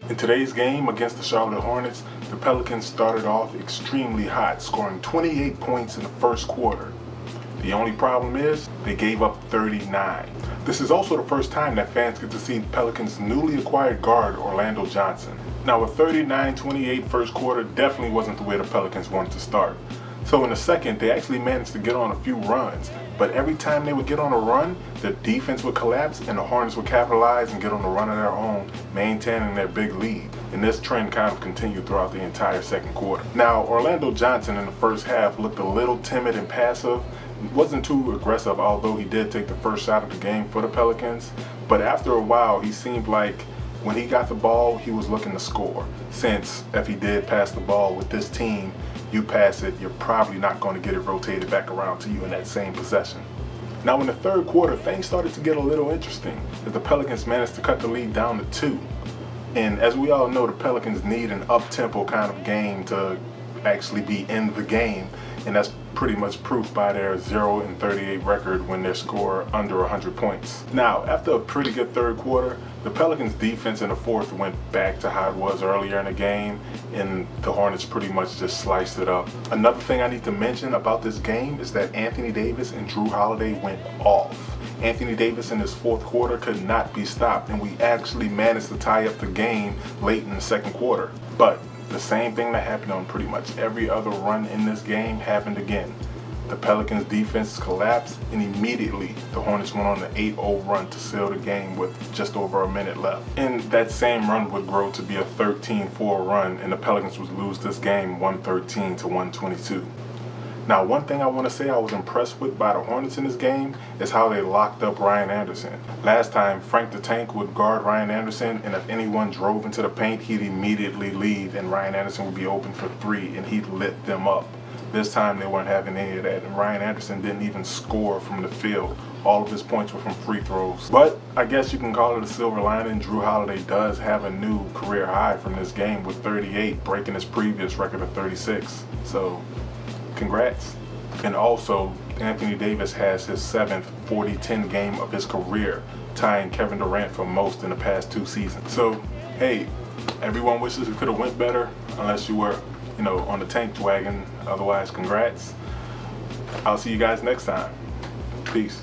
In today's game against the Charlotte Hornets, the Pelicans started off extremely hot, scoring 28 points in the first quarter. The only problem is they gave up 39. This is also the first time that fans get to see Pelicans' newly acquired guard Orlando Johnson. Now, a 39-28 first quarter definitely wasn't the way the Pelicans wanted to start. So in the second, they actually managed to get on a few runs, but every time they would get on a run, the defense would collapse and the Hornets would capitalize and get on a run of their own, maintaining their big lead. And this trend kind of continued throughout the entire second quarter. Now, Orlando Johnson in the first half looked a little timid and passive. Wasn't too aggressive, although he did take the first shot of the game for the Pelicans. But after a while, he seemed like when he got the ball, he was looking to score. Since if he did pass the ball with this team, you pass it, you're probably not going to get it rotated back around to you in that same possession. Now in the third quarter, things started to get a little interesting as the Pelicans managed to cut the lead down to 2. And as we all know, the Pelicans need an up-tempo kind of game to actually be in the game, and that's pretty much proof by their 0-38 record when they score under 100 points. Now, after a pretty good third quarter, the Pelicans' defense in the fourth went back to how it was earlier in the game, and the Hornets pretty much just sliced it up. Another thing I need to mention about this game is that Anthony Davis and Jrue Holiday went off. Anthony Davis in his fourth quarter could not be stopped, and we actually managed to tie up the game late in the second quarter. But the same thing that happened on pretty much every other run in this game happened again. The Pelicans' defense collapsed, and immediately the Hornets went on an 8-0 run to seal the game with just over a minute left. And that same run would grow to be a 13-4 run, and the Pelicans would lose this game 113-122. Now, one thing I want to say I was impressed with by the Hornets in this game is how they locked up Ryan Anderson. Last time, Frank the Tank would guard Ryan Anderson, and if anyone drove into the paint, he'd immediately leave, and Ryan Anderson would be open for 3, and he'd lit them up. This time, they weren't having any of that, and Ryan Anderson didn't even score from the field. All of his points were from free throws. But I guess you can call it a silver lining. Jrue Holiday does have a new career high from this game with 38, breaking his previous record of 36. So, congrats. And also, Anthony Davis has his 7th 40-10 game of his career, tying Kevin Durant for most in the past 2 seasons. So, hey, everyone wishes it could have went better, unless you were, on the tank wagon. Otherwise, congrats. I'll see you guys next time. Peace.